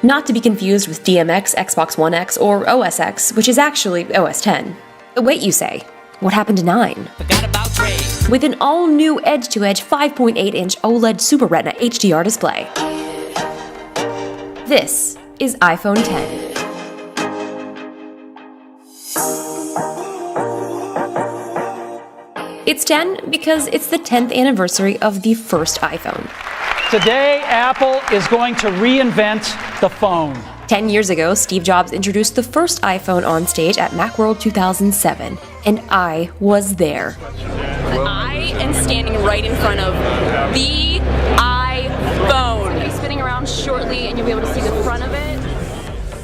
Not to be confused with DMX, Xbox One X, or OS X, which is actually OS X. But wait, you say, what happened to 9? With an all-new edge-to-edge 5.8-inch OLED Super Retina HDR display. This is iPhone X. It's 10 because it's the 10th anniversary of the first iPhone. Today, Apple is going to reinvent the phone. 10 years ago, Steve Jobs introduced the first iPhone on stage at Macworld 2007, and I was there. I am standing right in front of the iPhone. It'll be spinning around shortly, and you'll be able to see the front of it.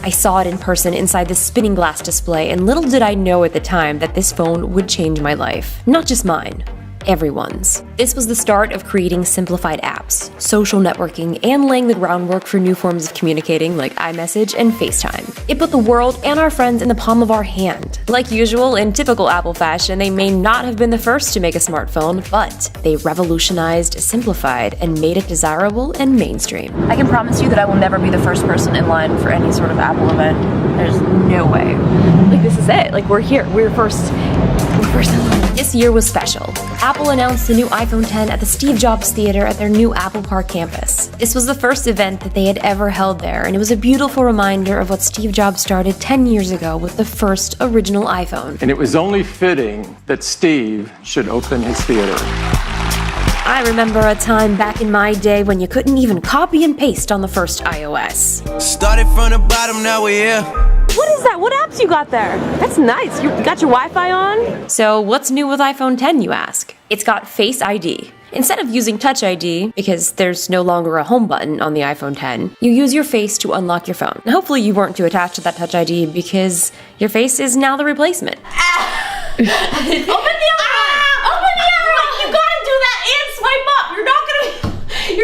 I saw it in person inside the spinning glass display, and little did I know at the time that this phone would change my life. Not just mine. Everyone's. This was the start of creating simplified apps, social networking, and laying the groundwork for new forms of communicating like iMessage and FaceTime. It put the world and our friends in the palm of our hand. Like usual, in typical Apple fashion, they may not have been the first to make a smartphone, but they revolutionized, simplified, and made it desirable and mainstream. I can promise you that I will never be the first person in line for any sort of Apple event. There's no way. Like, this is it. Like, we're here. We're first in line. This year was special. Apple announced the new iPhone X at the Steve Jobs Theater at their new Apple Park campus. This was the first event that they had ever held there, and it was a beautiful reminder of what Steve Jobs started 10 years ago with the first original iPhone. And it was only fitting that Steve should open his theater. I remember a time back in my day when you couldn't even copy and paste on the first iOS. Started from the bottom, now we're here. What is that? What apps you got there? That's nice. You got your Wi-Fi on? So what's new with iPhone X, you ask? It's got Face ID. Instead of using Touch ID, because there's no longer a home button on the iPhone X, you use your face to unlock your phone. And hopefully you weren't too attached to that Touch ID because your face is now the replacement. Open the other one! Open the other one! You gotta do that and swipe up! You're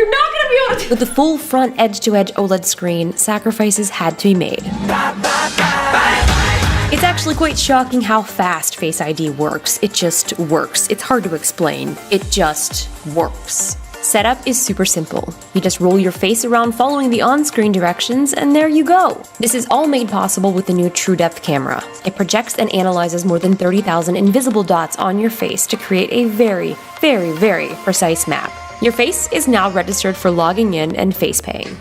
not gonna be able to. With the full front edge-to-edge OLED screen, sacrifices had to be made. It's actually quite shocking how fast Face ID works. It just works. It's hard to explain. It just works. Setup is super simple. You just roll your face around following the on-screen directions, and there you go. This is all made possible with the new True Depth camera. It projects and analyzes more than 30,000 invisible dots on your face to create a very, very, very precise map. Your face is now registered for logging in and face paying.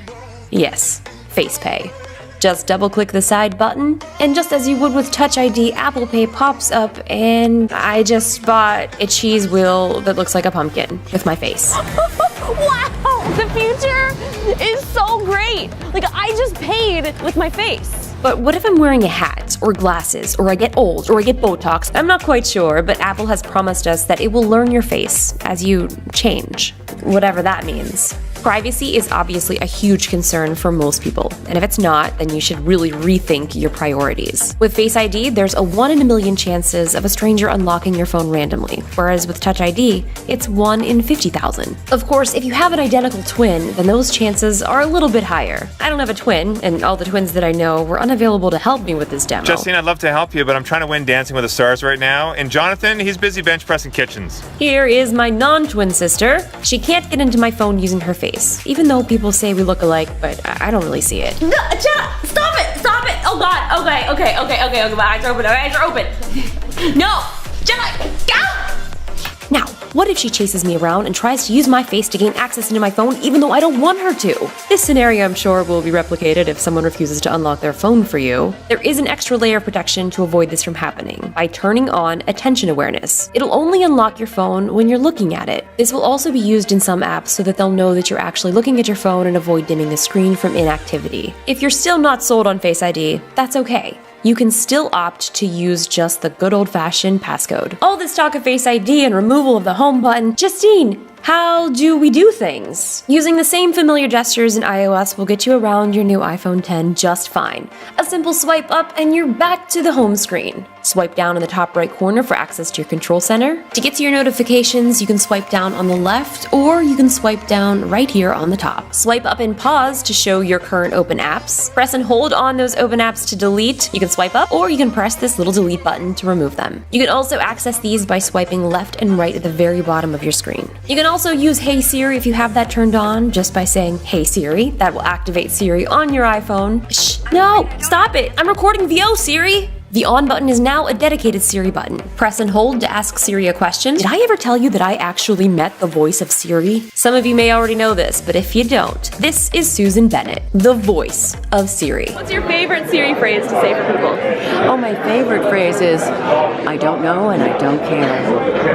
Yes, face pay. Just double-click the side button, and just as you would with Touch ID, Apple Pay pops up, and I just bought a cheese wheel that looks like a pumpkin with my face. Wow! The future is so great! Like, I just paid with my face. But what if I'm wearing a hat, or glasses, or I get old, or I get Botox? I'm not quite sure, but Apple has promised us that it will learn your face as you change, whatever that means. Privacy is obviously a huge concern for most people, and if it's not, then you should really rethink your priorities. With Face ID, there's a 1 in a million chances of a stranger unlocking your phone randomly, whereas with Touch ID, it's 1 in 50,000. Of course, if you have an identical twin, then those chances are a little bit higher. I don't have a twin, and all the twins that I know were unavailable to help me with this demo. Justine, I'd love to help you, but I'm trying to win Dancing with the Stars right now, and Jonathan, he's busy bench pressing kitchens. Here is my non-twin sister. She can't get into my phone using her face, even though people say we look alike, but I don't really see it. No, stop it! Stop it! Oh God! Okay. My eyes are open. No! Jenna, go! Now, what if she chases me around and tries to use my face to gain access into my phone even though I don't want her to? This scenario, I'm sure, will be replicated if someone refuses to unlock their phone for you. There is an extra layer of protection to avoid this from happening by turning on attention awareness. It'll only unlock your phone when you're looking at it. This will also be used in some apps so that they'll know that you're actually looking at your phone and avoid dimming the screen from inactivity. If you're still not sold on Face ID, that's okay. You can still opt to use just the good old-fashioned passcode. All this talk of Face ID and removal of the home button, Justine, how do we do things? Using the same familiar gestures in iOS will get you around your new iPhone X just fine. A simple swipe up and you're back to the home screen. Swipe down in the top right corner for access to your control center. To get to your notifications, you can swipe down on the left, or you can swipe down right here on the top. Swipe up and pause to show your current open apps. Press and hold on those open apps to delete. You can swipe up, or you can press this little delete button to remove them. You can also access these by swiping left and right at the very bottom of your screen. You can also use Hey Siri if you have that turned on, just by saying Hey Siri. That will activate Siri on your iPhone. Shh, no, stop it. I'm recording VO, Siri. The on button is now a dedicated Siri button. Press and hold to ask Siri a question. Did I ever tell you that I actually met the voice of Siri? Some of you may already know this, but if you don't, this is Susan Bennett, the voice of Siri. What's your favorite Siri phrase to say for people? Oh, my favorite phrase is, I don't know and I don't care.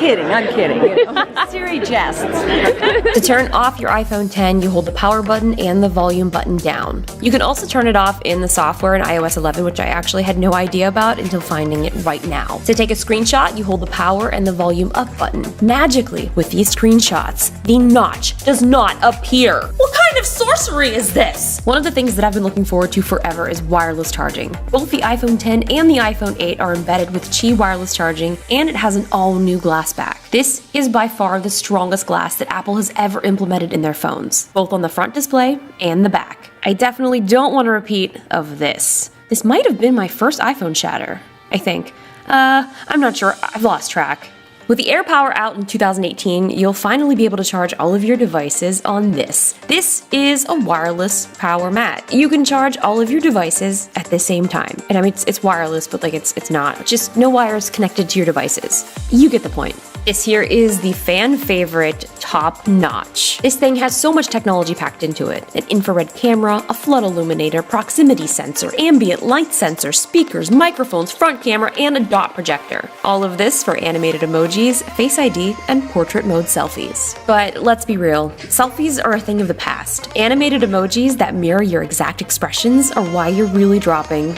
I'm kidding. You know? Siri jests. To turn off your iPhone 10, you hold the power button and the volume button down. You can also turn it off in the software in iOS 11, which I actually had no idea about until finding it right now. To take a screenshot, you hold the power and the volume up button. Magically, with these screenshots, the notch does not appear. What kind of sorcery is this? One of the things that I've been looking forward to forever is wireless charging. Both the iPhone 10 and the iPhone 8 are embedded with Qi wireless charging, and it has an all-new glass back. This is by far the strongest glass that Apple has ever implemented in their phones, both on the front display and the back. I definitely don't want to repeat of this. This might have been my first iPhone shatter, I think. I'm not sure, I've lost track. With the AirPower out in 2018, you'll finally be able to charge all of your devices on this. This is a wireless power mat. You can charge all of your devices at the same time. And I mean, it's wireless, but like it's not. Just no wires connected to your devices. You get the point. This here is the fan favorite top notch. This thing has so much technology packed into it. An infrared camera, a flood illuminator, proximity sensor, ambient light sensor, speakers, microphones, front camera, and a dot projector. All of this for animated emojis, Face ID, and portrait mode selfies. But let's be real, selfies are a thing of the past. Animated emojis that mirror your exact expressions are why you're really dropping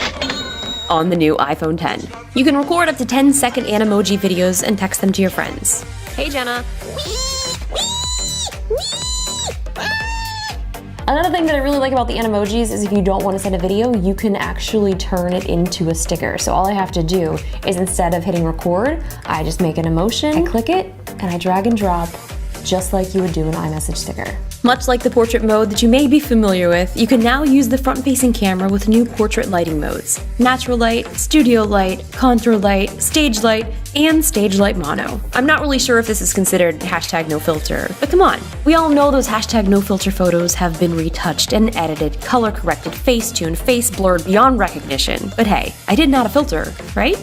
on the new iPhone 10. You can record up to 10-second Animoji videos and text them to your friends. Hey Jenna. Another thing that I really like about the Animojis is if you don't want to send a video, you can actually turn it into a sticker. So all I have to do is instead of hitting record, I just make an emotion, I click it, and I drag and drop, just like you would do an iMessage sticker. Much like the portrait mode that you may be familiar with, you can now use the front-facing camera with new portrait lighting modes. Natural light, studio light, contour light, stage light, and stage light mono. I'm not really sure if this is considered hashtag no filter, but come on. We all know those hashtag no filter photos have been retouched and edited, color corrected, face tuned, face blurred beyond recognition. But hey, I didn't add a filter, right?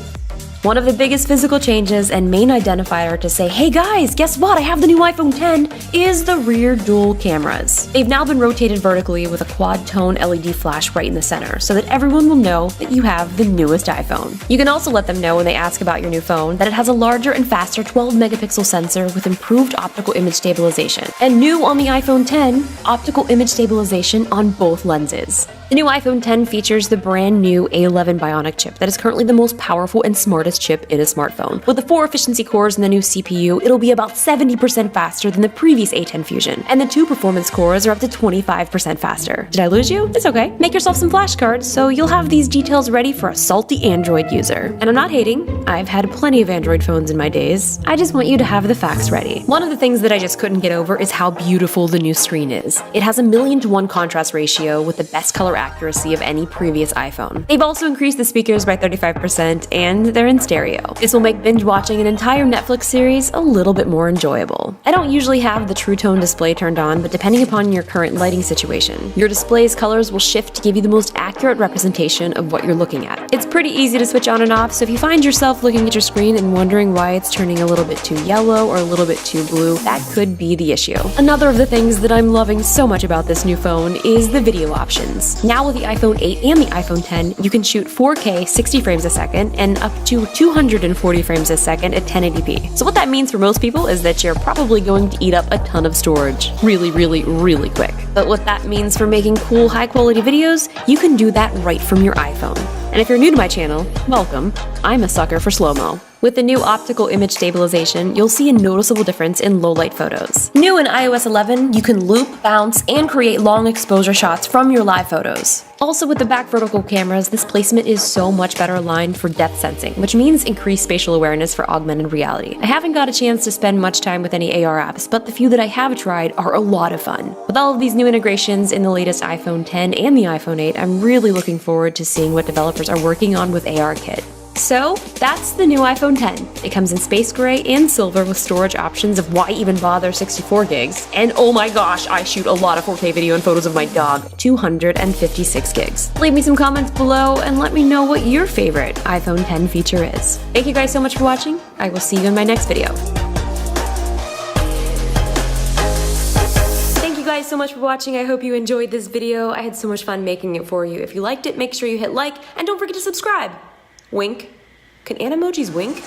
One of the biggest physical changes and main identifier to say, hey guys, guess what, I have the new iPhone 10, is the rear dual cameras. They've now been rotated vertically with a quad tone LED flash right in the center, so that everyone will know that you have the newest iPhone. You can also let them know when they ask about your new phone that it has a larger and faster 12 megapixel sensor with improved optical image stabilization. And new on the iPhone 10, optical image stabilization on both lenses. The new iPhone 10 features the brand new A11 Bionic chip that is currently the most powerful and smartest chip in a smartphone. With the 4 efficiency cores and the new CPU, it'll be about 70% faster than the previous A10 Fusion, and the 2 performance cores are up to 25% faster. Did I lose you? It's okay. Make yourself some flashcards so you'll have these details ready for a salty Android user. And I'm not hating. I've had plenty of Android phones in my days. I just want you to have the facts ready. One of the things that I just couldn't get over is how beautiful the new screen is. It has a 1,000,000:1 contrast ratio with the best color accuracy of any previous iPhone. They've also increased the speakers by 35%, and they're in stereo. This will make binge watching an entire Netflix series a little bit more enjoyable. I don't usually have the True Tone display turned on, but depending upon your current lighting situation, your display's colors will shift to give you the most accurate representation of what you're looking at. It's pretty easy to switch on and off, so if you find yourself looking at your screen and wondering why it's turning a little bit too yellow or a little bit too blue, that could be the issue. Another of the things that I'm loving so much about this new phone is the video options. Now with the iPhone 8 and the iPhone 10, you can shoot 4K 60 frames a second and up to 240 frames a second at 1080p. So what that means for most people is that you're probably going to eat up a ton of storage really quick. But what that means for making cool, high-quality videos, you can do that right from your iPhone. And if you're new to my channel, welcome. I'm a sucker for slow-mo. With the new optical image stabilization, you'll see a noticeable difference in low-light photos. New in iOS 11, you can loop, bounce, and create long exposure shots from your live photos. Also with the back vertical cameras, this placement is so much better aligned for depth sensing, which means increased spatial awareness for augmented reality. I haven't got a chance to spend much time with any AR apps, but the few that I have tried are a lot of fun. With all of these new integrations in the latest iPhone 10 and the iPhone 8, I'm really looking forward to seeing what developers are working on with ARKit. So that's the new iPhone 10. It comes in space gray and silver with storage options of why even bother 64 gigs. And oh my gosh, I shoot a lot of 4K video and photos of my dog, 256 gigs. Leave me some comments below and let me know what your favorite iPhone 10 feature is. Thank you guys so much for watching. I will see you in my next video. Thank you guys so much for watching. I hope you enjoyed this video. I had so much fun making it for you. If you liked it, make sure you hit like and don't forget to subscribe. Wink. Can animojis wink?